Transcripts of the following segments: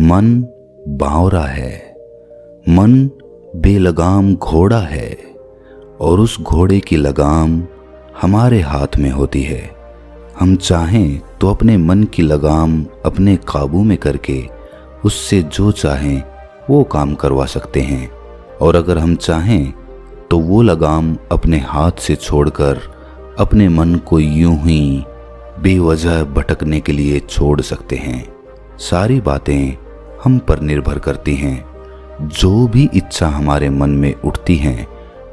मन बावरा है, मन बेलगाम घोड़ा है और उस घोड़े की लगाम हमारे हाथ में होती है। हम चाहें तो अपने मन की लगाम अपने काबू में करके उससे जो चाहें वो काम करवा सकते हैं, और अगर हम चाहें तो वो लगाम अपने हाथ से छोड़कर अपने मन को यूं ही बेवजह भटकने के लिए छोड़ सकते हैं। सारी बातें हम पर निर्भर करती हैं। जो भी इच्छा हमारे मन में उठती हैं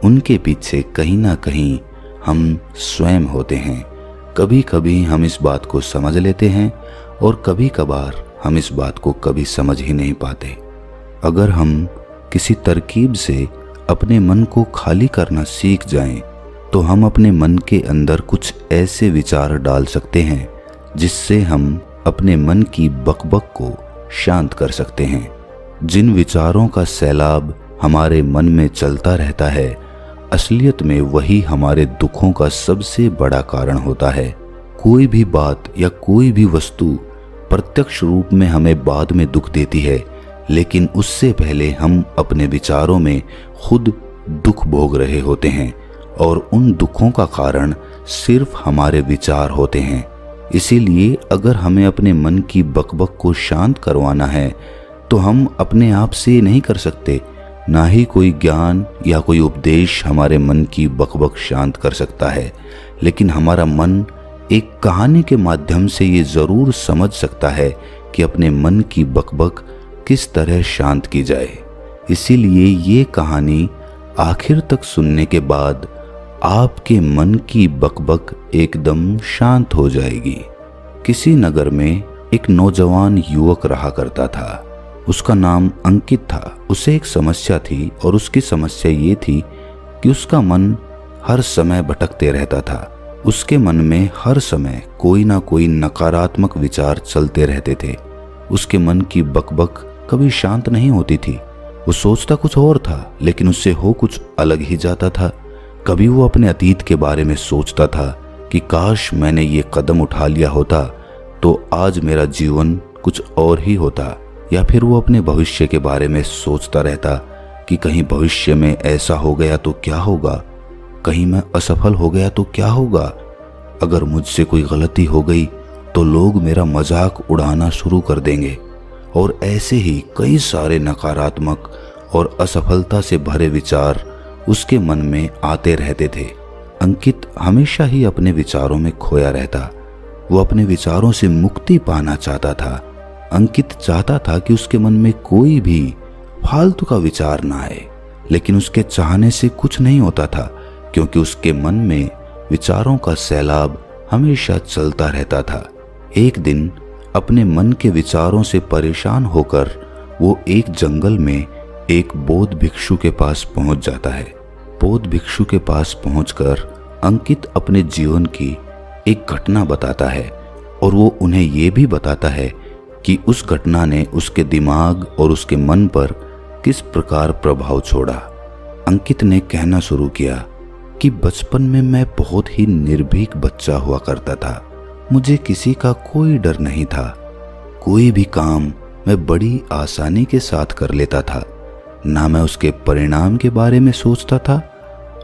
उनके पीछे कहीं ना कहीं हम स्वयं होते हैं। कभी कभी हम इस बात को समझ लेते हैं और कभी कभार हम इस बात को कभी समझ ही नहीं पाते। अगर हम किसी तरकीब से अपने मन को खाली करना सीख जाएं, तो हम अपने मन के अंदर कुछ ऐसे विचार डाल सकते हैं जिससे हम अपने मन की बकबक को शांत कर सकते हैं। जिन विचारों का सैलाब हमारे मन में चलता रहता है, असलियत में वही हमारे दुखों का सबसे बड़ा कारण होता है। कोई भी बात या कोई भी वस्तु प्रत्यक्ष रूप में हमें बाद में दुख देती है, लेकिन उससे पहले हम अपने विचारों में खुद दुख भोग रहे होते हैं और उन दुखों का कारण सिर्फ हमारे विचार होते हैं। इसीलिए अगर हमें अपने मन की बकबक को शांत करवाना है तो हम अपने आप से नहीं कर सकते। ना ही कोई ज्ञान या कोई उपदेश हमारे मन की बकबक शांत कर सकता है, लेकिन हमारा मन एक कहानी के माध्यम से ये जरूर समझ सकता है कि अपने मन की बकबक किस तरह शांत की जाए। इसीलिए ये कहानी आखिर तक सुनने के बाद आपके मन की बकबक एकदम शांत हो जाएगी। किसी नगर में एक नौजवान युवक रहा करता था। उसका नाम अंकित था। उसे एक समस्या थी और उसकी समस्या ये थी कि उसका मन हर समय भटकते रहता था। उसके मन में हर समय कोई ना कोई नकारात्मक विचार चलते रहते थे। उसके मन की बकबक कभी शांत नहीं होती थी। वो सोचता कुछ और था लेकिन उससे हो कुछ अलग ही जाता था। कभी वो अपने अतीत के बारे में सोचता था कि काश मैंने ये कदम उठा लिया होता तो आज मेरा जीवन कुछ और ही होता, या फिर वो अपने भविष्य के बारे में सोचता रहता कि कहीं भविष्य में ऐसा हो गया तो क्या होगा, कहीं मैं असफल हो गया तो क्या होगा, अगर मुझसे कोई गलती हो गई तो लोग मेरा मजाक उड़ाना शुरू कर देंगे। और ऐसे ही कई सारे नकारात्मक और असफलता से भरे विचार उसके मन में आते रहते थे। अंकित हमेशा ही अपने विचारों में खोया रहता। वो अपने विचारों से मुक्ति पाना चाहता था। अंकित चाहता था कि उसके मन में कोई भी फालतू का विचार ना आए, लेकिन उसके चाहने से कुछ नहीं होता था, क्योंकि उसके मन में विचारों का सैलाब हमेशा चलता रहता था। एक दिन अपने मन के विचारों से परेशान होकर वो एक जंगल में एक बौद्ध भिक्षु के पास पहुंच जाता है। बौद्ध भिक्षु के पास पहुंचकर अंकित अपने जीवन की एक घटना बताता है और वो उन्हें ये भी बताता है कि उस घटना ने उसके दिमाग और उसके मन पर किस प्रकार प्रभाव छोड़ा। अंकित ने कहना शुरू किया कि बचपन में मैं बहुत ही निर्भीक बच्चा हुआ करता था। मुझे किसी का कोई डर नहीं था। कोई भी काम मैं बड़ी आसानी के साथ कर लेता था। ना मैं उसके परिणाम के बारे में सोचता था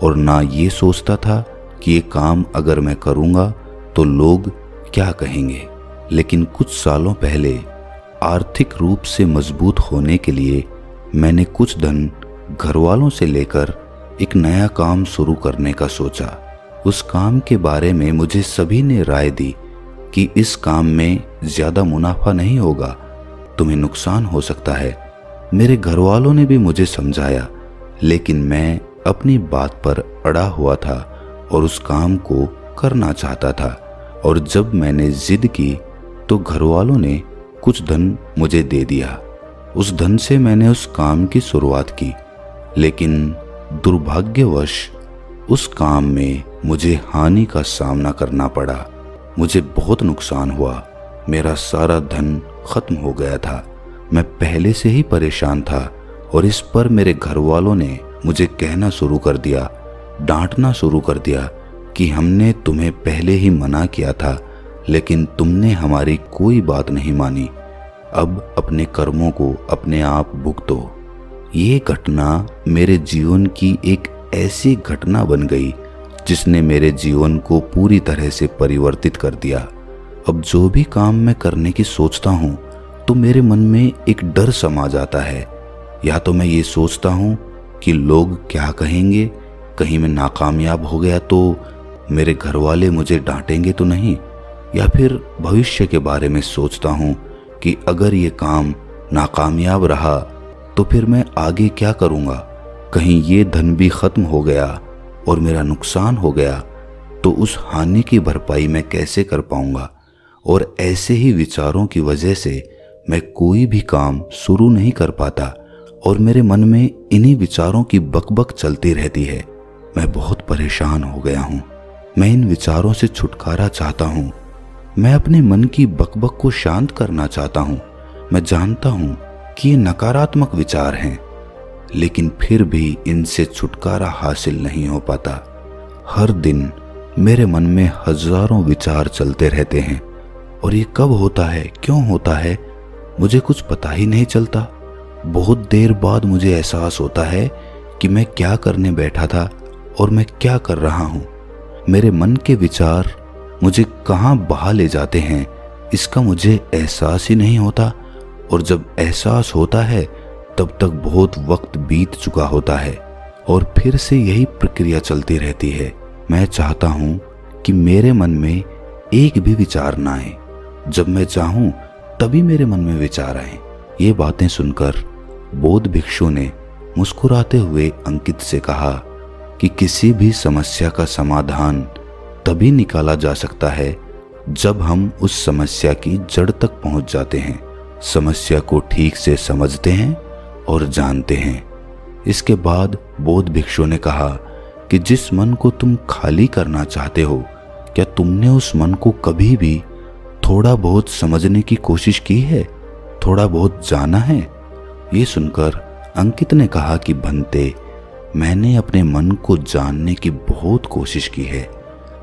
और ना ये सोचता था कि ये काम अगर मैं करूँगा तो लोग क्या कहेंगे। लेकिन कुछ सालों पहले आर्थिक रूप से मजबूत होने के लिए मैंने कुछ धन घर वालों से लेकर एक नया काम शुरू करने का सोचा। उस काम के बारे में मुझे सभी ने राय दी कि इस काम में ज्यादा मुनाफा नहीं होगा, तुम्हें नुकसान हो सकता है। मेरे घर वालों ने भी मुझे समझाया, लेकिन मैं अपनी बात पर अड़ा हुआ था और उस काम को करना चाहता था। और जब मैंने जिद की तो घर वालों ने कुछ धन मुझे दे दिया। उस धन से मैंने उस काम की शुरुआत की, लेकिन दुर्भाग्यवश उस काम में मुझे हानि का सामना करना पड़ा। मुझे बहुत नुकसान हुआ। मेरा सारा धन खत्म हो गया था। मैं पहले से ही परेशान था और इस पर मेरे घर वालों ने मुझे कहना शुरू कर दिया, डांटना शुरू कर दिया कि हमने तुम्हें पहले ही मना किया था, लेकिन तुमने हमारी कोई बात नहीं मानी। अब अपने कर्मों को अपने आप भुगतो। ये घटना मेरे जीवन की एक ऐसी घटना बन गई जिसने मेरे जीवन को पूरी तरह से परिवर्तित कर दिया। अब जो भी काम मैं करने की सोचता हूँ तो मेरे मन में एक डर समा जाता है। या तो मैं ये सोचता हूँ कि लोग क्या कहेंगे, कहीं मैं नाकामयाब हो गया तो मेरे घर वाले मुझे डांटेंगे तो नहीं, या फिर भविष्य के बारे में सोचता हूँ कि अगर ये काम नाकामयाब रहा तो फिर मैं आगे क्या करूँगा, कहीं ये धन भी खत्म हो गया और मेरा नुकसान हो गया तो उस हानि की भरपाई मैं कैसे कर पाऊँगा। और ऐसे ही विचारों की वजह से मैं कोई भी काम शुरू नहीं कर पाता और मेरे मन में इन्हीं विचारों की बकबक चलती रहती है। मैं बहुत परेशान हो गया हूँ। मैं इन विचारों से छुटकारा चाहता हूँ। मैं अपने मन की बकबक को शांत करना चाहता हूँ। मैं जानता हूँ कि ये नकारात्मक विचार हैं, लेकिन फिर भी इनसे छुटकारा हासिल नहीं हो पाता। हर दिन मेरे मन में हजारों विचार चलते रहते हैं और ये कब होता है, क्यों होता है, मुझे कुछ पता ही नहीं चलता। बहुत देर बाद मुझे एहसास होता है कि मैं क्या करने बैठा था और मैं क्या कर रहा हूँ। मेरे मन के विचार मुझे कहाँ बहा ले जाते हैं इसका मुझे एहसास ही नहीं होता, और जब एहसास होता है तब तक बहुत वक्त बीत चुका होता है और फिर से यही प्रक्रिया चलती रहती है। मैं चाहता हूँ कि मेरे मन में एक भी विचार ना आए, जब मैं चाहूँ तभी मेरे मन में विचार आए। ये बातें सुनकर बौद्ध भिक्षु ने मुस्कुराते हुए अंकित से कहा कि किसी भी समस्या का समाधान तभी निकाला जा सकता है जब हम उस समस्या की जड़ तक पहुंच जाते हैं, समस्या को ठीक से समझते हैं और जानते हैं। इसके बाद बौद्ध भिक्षु ने कहा कि जिस मन को तुम खाली करना चाहते हो, क्या तुमने उस मन को कभी भी थोड़ा बहुत समझने की कोशिश की है, थोड़ा बहुत जाना है? ये सुनकर अंकित ने कहा कि भंते, मैंने अपने मन को जानने की बहुत कोशिश की है,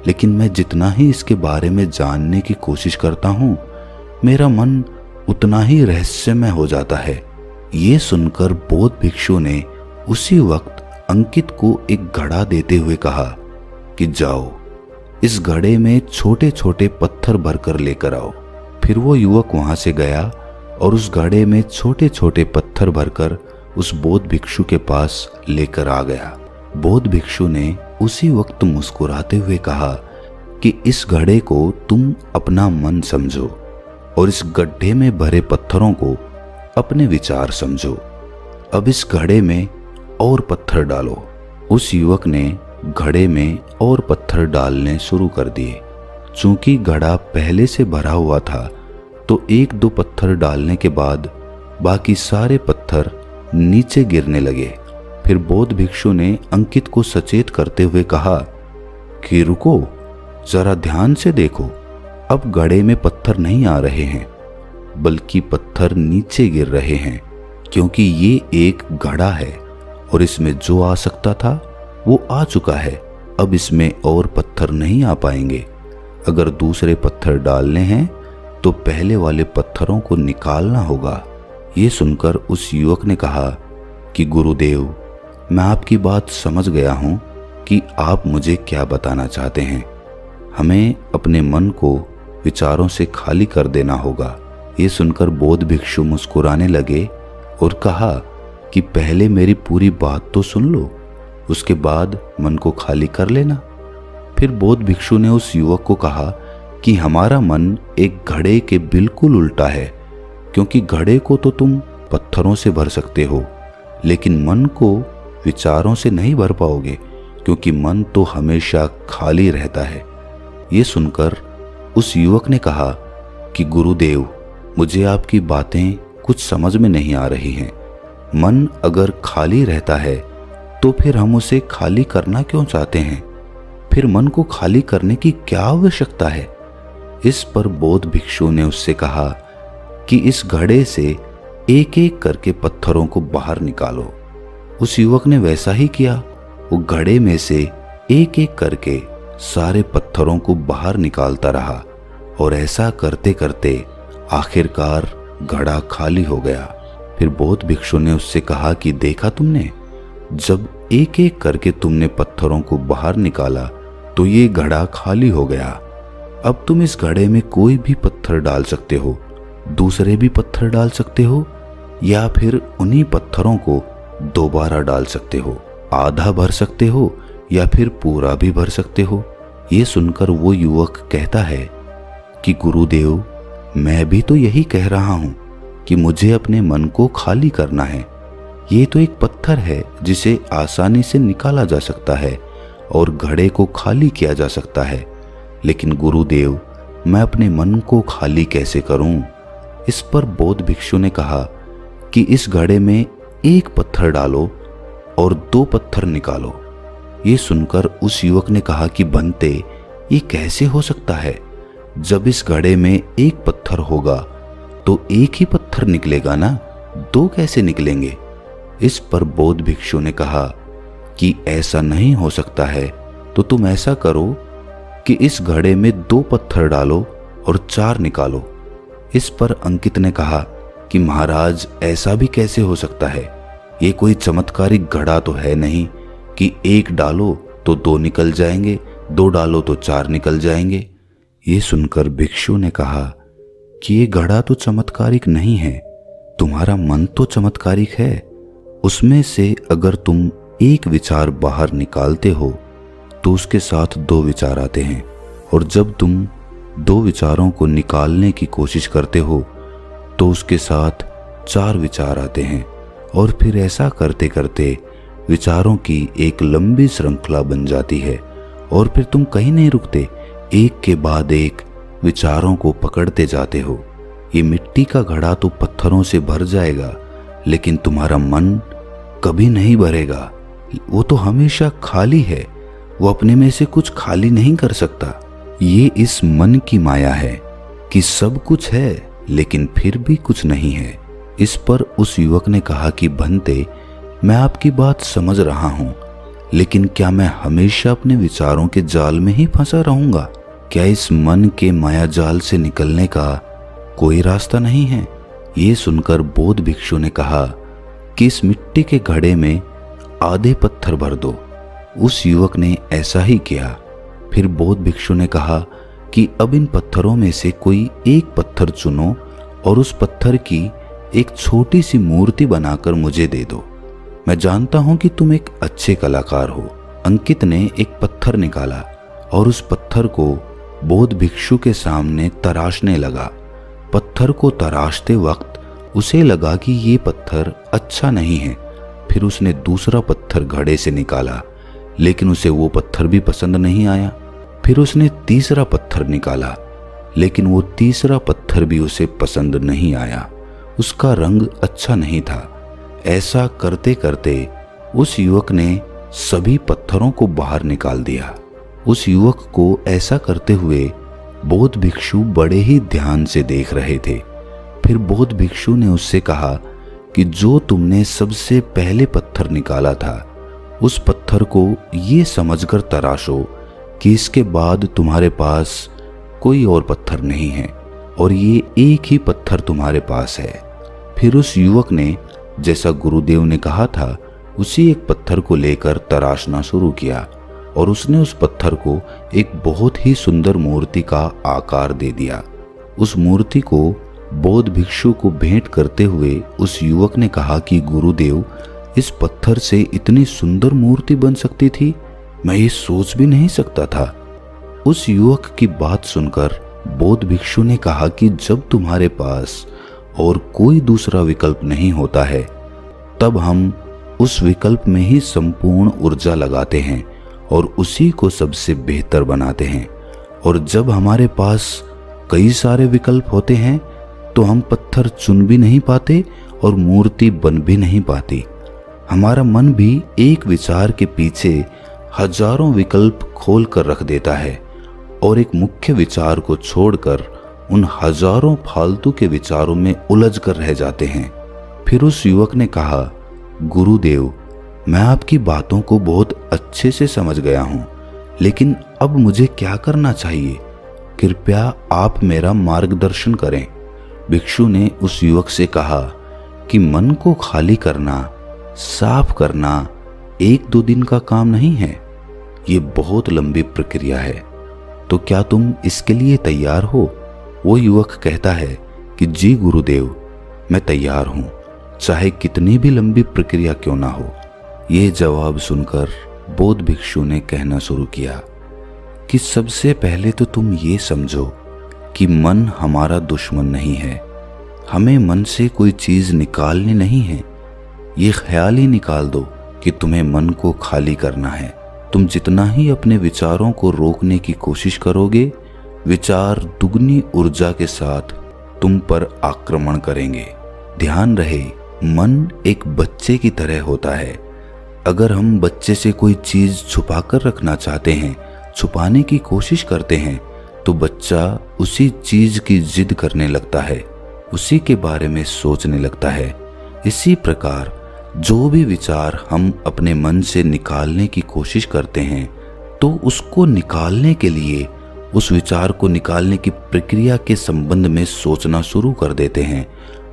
लेकिन मैं जितना ही इसके बारे में जानने की कोशिश करता हूँ, मेरा मन उतना ही रहस्यमय हो जाता है। ये सुनकर बौद्ध भिक्षु ने उसी वक्त अंकित को एक घड़ा देते हुए कहा कि जाओ, इस घड़े में छोटे छोटे पत्थर भरकर लेकर आओ। फिर वो युवक वहां से गया और उस घड़े में छोटे छोटे पत्थर भरकर उस बौद्ध भिक्षु के पास लेकर आ गया। बौद्ध भिक्षु ने उसी वक्त मुस्कुराते हुए कहा कि इस घड़े को तुम अपना मन समझो और इस गड्ढे में भरे पत्थरों को अपने विचार समझो। अब इस घड़े में और पत्थर डालो। उस युवक ने घड़े में और पत्थर डालने शुरू कर दिए। चूंकि घड़ा पहले से भरा हुआ था तो एक दो पत्थर डालने के बाद बाकी सारे पत्थर नीचे गिरने लगे। फिर बौद्ध भिक्षु ने अंकित को सचेत करते हुए कहा कि रुको, जरा ध्यान से देखो, अब घड़े में पत्थर नहीं आ रहे हैं बल्कि पत्थर नीचे गिर रहे हैं, क्योंकि ये एक घड़ा है और इसमें जो आ सकता था वो आ चुका है। अब इसमें और पत्थर नहीं आ पाएंगे। अगर दूसरे पत्थर डालने हैं तो पहले वाले पत्थरों को निकालना होगा। ये सुनकर उस युवक ने कहा कि गुरुदेव, मैं आपकी बात समझ गया हूँ कि आप मुझे क्या बताना चाहते हैं। हमें अपने मन को विचारों से खाली कर देना होगा। ये सुनकर बौद्ध भिक्षु मुस्कुराने लगे और कहा कि पहले मेरी पूरी बात तो सुन लो, उसके बाद मन को खाली कर लेना। फिर बौद्ध भिक्षु ने उस युवक को कहा कि हमारा मन एक घड़े के बिल्कुल उल्टा है, क्योंकि घड़े को तो तुम पत्थरों से भर सकते हो, लेकिन मन को विचारों से नहीं भर पाओगे, क्योंकि मन तो हमेशा खाली रहता है। ये सुनकर उस युवक ने कहा कि गुरुदेव, मुझे आपकी बातें कुछ समझ में नहीं आ रही हैं। मन अगर खाली रहता है तो फिर हम उसे खाली करना क्यों चाहते हैं? फिर मन को खाली करने की क्या आवश्यकता है? इस पर बौद्ध भिक्षु ने उससे कहा कि इस घड़े से एक एक करके पत्थरों को बाहर निकालो। उस युवक ने वैसा ही किया। वो घड़े में से एक एक करके सारे पत्थरों को बाहर निकालता रहा और ऐसा करते करते आखिरकार घड़ा खाली हो गया। फिर बौद्ध भिक्षु ने उससे कहा कि देखा तुमने, जब एक एक करके तुमने पत्थरों को बाहर निकाला तो ये घड़ा खाली हो गया। अब तुम इस घड़े में कोई भी पत्थर डाल सकते हो, दूसरे भी पत्थर डाल सकते हो, या फिर उन्हीं पत्थरों को दोबारा डाल सकते हो। आधा भर सकते हो या फिर पूरा भी भर सकते हो। ये सुनकर वो युवक कहता है कि गुरुदेव, मैं भी तो यही कह रहा हूं कि मुझे अपने मन को खाली करना है। ये तो एक पत्थर है जिसे आसानी से निकाला जा सकता है और घड़े को खाली किया जा सकता है, लेकिन गुरुदेव, मैं अपने मन को खाली कैसे करूं? इस पर बौद्ध भिक्षु ने कहा कि इस घड़े में एक पत्थर डालो और 2 पत्थर निकालो। ये सुनकर उस युवक ने कहा कि बनते, ये कैसे हो सकता है? जब इस घड़े में एक पत्थर होगा तो एक ही पत्थर निकलेगा ना, 2 कैसे निकलेंगे? इस पर बौद्ध भिक्षु ने कहा कि ऐसा नहीं हो सकता है, तो तुम ऐसा करो कि इस घड़े में 2 पत्थर डालो और 4 निकालो। इस पर अंकित ने कहा कि महाराज, ऐसा भी कैसे हो सकता है? ये कोई चमत्कारिक घड़ा तो है नहीं कि 1 डालो तो 2 निकल जाएंगे, 2 डालो तो 4 निकल जाएंगे। ये सुनकर भिक्षु ने कहा कि ये घड़ा तो चमत्कारिक नहीं है, तुम्हारा मन तो चमत्कारिक है। उसमें से अगर तुम एक विचार बाहर निकालते हो तो उसके साथ 2 विचार आते हैं, और जब तुम 2 विचारों को निकालने की कोशिश करते हो तो उसके साथ 4 विचार आते हैं, और फिर ऐसा करते करते विचारों की एक लंबी श्रृंखला बन जाती है, और फिर तुम कहीं नहीं रुकते, एक के बाद एक विचारों को पकड़ते जाते हो। ये मिट्टी का घड़ा तो पत्थरों से भर जाएगा, लेकिन तुम्हारा मन कभी नहीं भरेगा। वो तो हमेशा खाली है, वो अपने में से कुछ खाली नहीं कर सकता। ये इस मन की माया है कि सब कुछ है लेकिन फिर भी कुछ नहीं है। इस पर उस युवक ने कहा कि बनते, मैं आपकी बात समझ रहा हूं, लेकिन क्या मैं हमेशा अपने विचारों के जाल में ही फंसा रहूंगा? क्या इस मन के माया जाल से निकलने का कोई रास्ता नहीं है? ये सुनकर बौद्ध भिक्षु ने कहा कि इस मिट्टी के घड़े में आधे पत्थर भर दो। उस युवक ने ऐसा ही किया। फिर बौद्ध भिक्षु ने कहा कि अब इन पत्थरों में से कोई एक पत्थर चुनो और उस पत्थर की एक छोटी सी मूर्ति बनाकर मुझे दे दो। मैं जानता हूं कि तुम एक अच्छे कलाकार हो। अंकित ने एक पत्थर निकाला और उस पत्थर को बौद्ध भिक्षु के सामने तराशने लगा। पत्थर को तराशते वक्त उसे लगा कि ये पत्थर अच्छा नहीं है। फिर उसने दूसरा पत्थर घड़े से निकाला, लेकिन उसे वो पत्थर भी पसंद नहीं आया। फिर उसने तीसरा पत्थर निकाला, लेकिन वो तीसरा पत्थर भी उसे पसंद नहीं आया। उसका रंग अच्छा नहीं था। ऐसा करते करते उस युवक ने सभी पत्थरों को बाहर निकाल दिया। उस युवक को ऐसा करते हुए बौद्ध भिक्षु बड़े ही ध्यान से देख रहे थे। फिर बौद्ध भिक्षु ने उससे कहा कि जो तुमने सबसे पहले पत्थर निकाला था, उस पत्थर को ये समझकर तराशो कि इसके बाद तुम्हारे पास कोई और पत्थर नहीं है और ये एक ही पत्थर तुम्हारे पास है। फिर उस युवक ने जैसा गुरुदेव ने कहा था उसी एक पत्थर को लेकर तराशना शुरू किया और उसने उस पत्थर को एक बहुत ही सुंदर मूर्ति का आकार दे दिया। उस मूर्ति को बौद्ध भिक्षु को भेंट करते हुए उस युवक ने कहा कि गुरुदेव, इस पत्थर से इतनी सुंदर मूर्ति बन सकती थी, मैं ये सोच भी नहीं सकता था। उस युवक की बात सुनकर बौद्ध भिक्षु ने कहा कि जब तुम्हारे पास और कोई दूसरा विकल्प नहीं होता है, तब हम उस विकल्प में ही संपूर्ण ऊर्जा लगाते हैं और उसी को सबसे बेहतर बनाते हैं। और जब हमारे पास कई सारे विकल्प होते हैं तो हम पत्थर चुन भी नहीं पाते और मूर्ति बन भी नहीं पाती। हमारा मन भी एक विचार के पीछे हजारों विकल्प खोल कर रख देता है और एक मुख्य विचार को छोड़कर उन हजारों फालतू के विचारों में उलझ कर रह जाते हैं। फिर उस युवक ने कहा, गुरुदेव, मैं आपकी बातों को बहुत अच्छे से समझ गया हूं, लेकिन अब मुझे क्या करना चाहिए? कृपया आप मेरा मार्गदर्शन करें। भिक्षु ने उस युवक से कहा कि मन को खाली करना, साफ करना 1-2 दिन का काम नहीं है, ये बहुत लंबी प्रक्रिया है। तो क्या तुम इसके लिए तैयार हो? वो युवक कहता है कि जी गुरुदेव, मैं तैयार हूं, चाहे कितनी भी लंबी प्रक्रिया क्यों ना हो। ये जवाब सुनकर बौद्ध भिक्षु ने कहना शुरू किया कि सबसे पहले तो तुम ये समझो कि मन हमारा दुश्मन नहीं है। हमें मन से कोई चीज निकालनी नहीं है। ये ख्याल ही निकाल दो कि तुम्हें मन को खाली करना है। तुम जितना ही अपने विचारों को रोकने की कोशिश करोगे, विचार दुगनी ऊर्जा के साथ तुम पर आक्रमण करेंगे। ध्यान रहे, मन एक बच्चे की तरह होता है। अगर हम बच्चे से कोई चीज छुपा कर रखना चाहते हैं, छुपाने की कोशिश करते हैं, तो बच्चा उसी चीज की जिद करने लगता है, उसी के बारे में सोचने लगता है। इसी प्रकार जो भी विचार हम अपने मन से निकालने की कोशिश करते हैं, तो उसको निकालने के लिए, उस विचार को निकालने की प्रक्रिया के संबंध में सोचना शुरू कर देते हैं,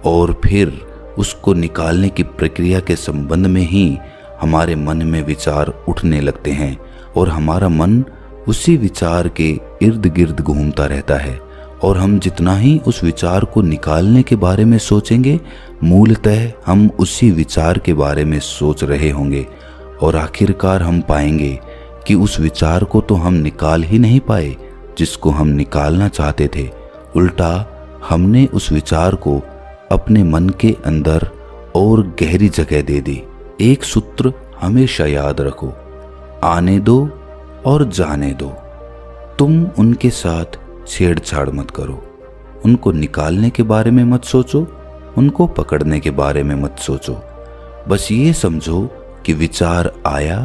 और फिर उसको निकालने की प्रक्रिया के संबंध में ही हमारे मन में विचार उठने लगते हैं, और हमारा मन उसी विचार के इर्द गिर्द घूमता रहता है। और हम जितना ही उस विचार को निकालने के बारे में सोचेंगे, मूलतः हम उसी विचार के बारे में सोच रहे होंगे, और आखिरकार हम पाएंगे कि उस विचार को तो हम निकाल ही नहीं पाए जिसको हम निकालना चाहते थे। उल्टा हमने उस विचार को अपने मन के अंदर और गहरी जगह दे दी। एक सूत्र हमेशा याद रखो, आने दो और जाने दो। तुम उनके साथ छेड़छाड़ मत करो। उनको निकालने के बारे में मत सोचो, उनको पकड़ने के बारे में मत सोचो। बस ये समझो कि विचार आया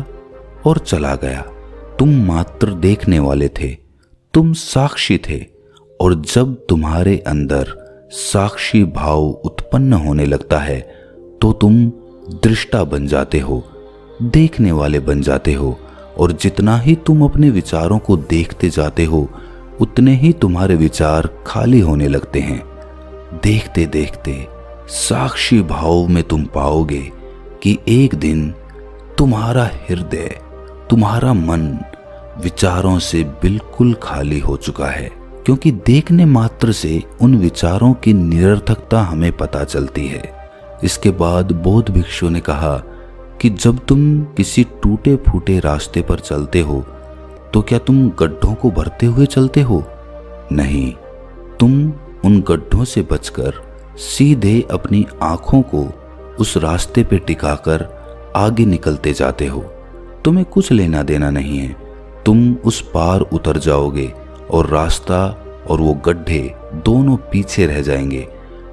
और चला गया। तुम मात्र देखने वाले थे, तुम साक्षी थे। और जब तुम्हारे अंदर साक्षी भाव उत्पन्न होने लगता है, तो तुम दृष्टा बन जाते हो, देखने वाले बन जाते हो। और जितना ही तुम अपने विचारों को देखते जाते हो, उतने ही तुम्हारे विचार खाली होने लगते हैं। देखते देखते साक्षी भाव में तुम पाओगे कि एक दिन तुम्हारा हृदय, तुम्हारा मन विचारों से बिल्कुल खाली हो चुका है। क्योंकि देखने मात्र से उन विचारों की निरर्थकता हमें पता चलती है। इसके बाद बौद्ध भिक्षु ने कहा कि जब तुम किसी टूटे फूटे रास्ते पर चलते हो, तो क्या तुम गड्ढों को भरते हुए चलते हो? नहीं, तुम उन गड्ढों से बचकर सीधे अपनी आंखों को उस रास्ते पे टिकाकर आगे निकलते जाते हो। तुम्हें कुछ लेना देना नहीं है। तुम उस पार उतर जाओगे और रास्ता और वो गड्ढे दोनों पीछे रह जाएंगे।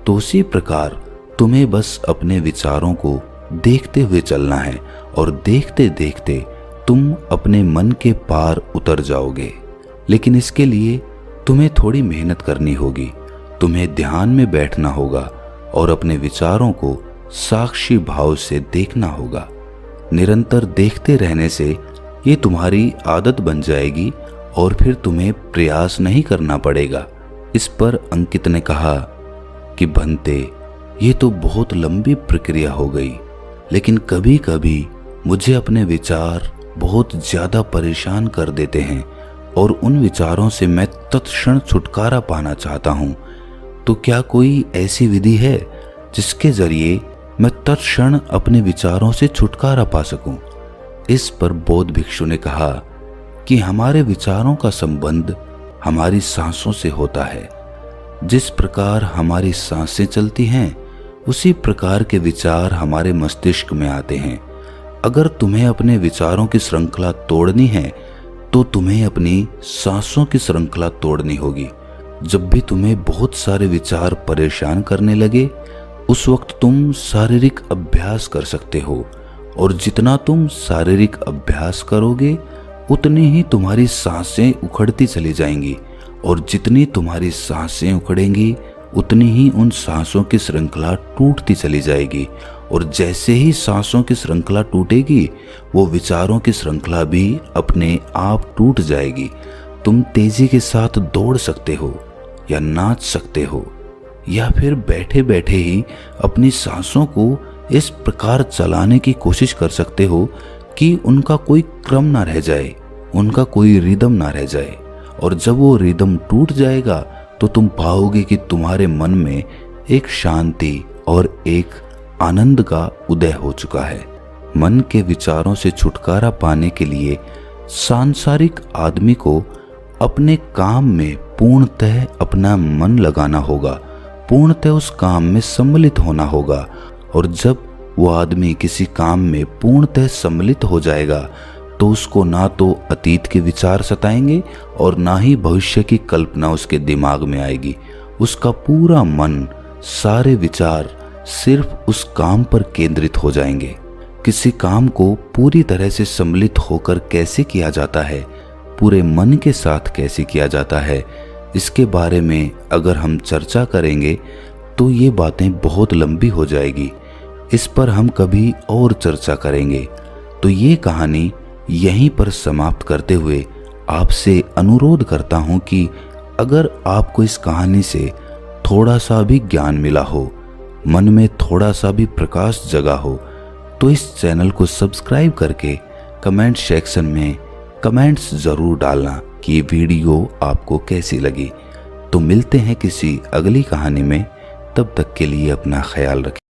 तो उसी प्रकार तुम्हें बस अपने विचारों को देखते हुए चलना है, और देखते देखते तुम अपने मन के पार उतर जाओगे। लेकिन इसके लिए तुम्हें थोड़ी मेहनत करनी होगी। तुम्हें ध्यान में बैठना होगा और अपने विचारों को साक्षी भाव से देखना होगा। निरंतर देखते रहने से ये तुम्हारी आदत बन जाएगी और फिर तुम्हें प्रयास नहीं करना पड़ेगा। इस पर अंकित ने कहा कि भंते, ये तो बहुत लंबी प्रक्रिया हो गई, लेकिन कभी कभी मुझे अपने विचार बहुत ज्यादा परेशान कर देते हैं और उन विचारों से मैं तत्क्षण छुटकारा पाना चाहता हूँ। तो क्या कोई ऐसी विधि है जिसके जरिए मैं तत्क्षण अपने विचारों से छुटकारा पा सकूं? इस पर बौद्ध भिक्षु ने कहा कि हमारे विचारों का संबंध हमारी सांसों से होता है। जिस प्रकार हमारी सांसें चलती हैं, उसी प्रकार के विचार हमारे मस्तिष्क में आते हैं। अगर तुम्हें अपने विचारों की श्रृंखला तोड़नी है, तो तुम्हें अपनी सांसों की श्रृंखला तोड़नी होगी। जब भी तुम्हें बहुत सारे विचार परेशान करने लगे, उस वक्त तुम शारीरिक अभ्यास कर सकते हो, और जितना तुम शारीरिक अभ्यास करोगे, उतनी ही तुम्हारी सांसें उखड़ती चली जाएंगी, और जितनी तुम्हारी सांसें उखड़ेंगी, उतनी ही उन सांसों की श्रृंखला टूटती चली जाएगी। और जैसे ही सांसों की श्रृंखला टूटेगी, वो विचारों की श्रृंखला भी अपने आप टूट जाएगी। तुम तेजी के साथ दौड़ सकते हो या नाच सकते हो, या फिर बैठे बैठे ही अपनी सांसों को इस प्रकार चलाने की कोशिश कर सकते हो कि उनका कोई क्रम ना रह जाए, उनका कोई रिदम ना रह जाए। और जब वो रिदम टूट जाएगा तो तुम पाओगे कि तुम्हारे मन में एक शांति और एक आनंद का उदय हो चुका है। मन के विचारों से छुटकारा पाने के लिए सांसारिक आदमी को अपने काम में पूर्णतः अपना मन लगाना होगा, पूर्णतः उस काम में सम्मिलित होना होगा। और जब वो आदमी किसी काम में पूर्णतः सम्मिलित हो जाएगा तो उसको ना तो अतीत के विचार सताएंगे और ना ही भविष्य की कल्पना उसके दिमाग में आएगी। उसका पूरा मन, सारे विचार सिर्फ उस काम पर केंद्रित हो जाएंगे। किसी काम को पूरी तरह से सम्मिलित होकर कैसे किया जाता है, पूरे मन के साथ कैसे किया जाता है, इसके बारे में अगर हम चर्चा करेंगे तो ये बातें बहुत लंबी हो जाएगी। इस पर हम कभी और चर्चा करेंगे। तो ये कहानी यहीं पर समाप्त करते हुए आपसे अनुरोध करता हूँ कि अगर आपको इस कहानी से थोड़ा सा भी ज्ञान मिला हो, मन में थोड़ा सा भी प्रकाश जगा हो, तो इस चैनल को सब्सक्राइब करके कमेंट सेक्शन में कमेंट्स ज़रूर डालना कि ये वीडियो आपको कैसी लगी। तो मिलते हैं किसी अगली कहानी में, तब तक के लिए अपना ख्याल रखें।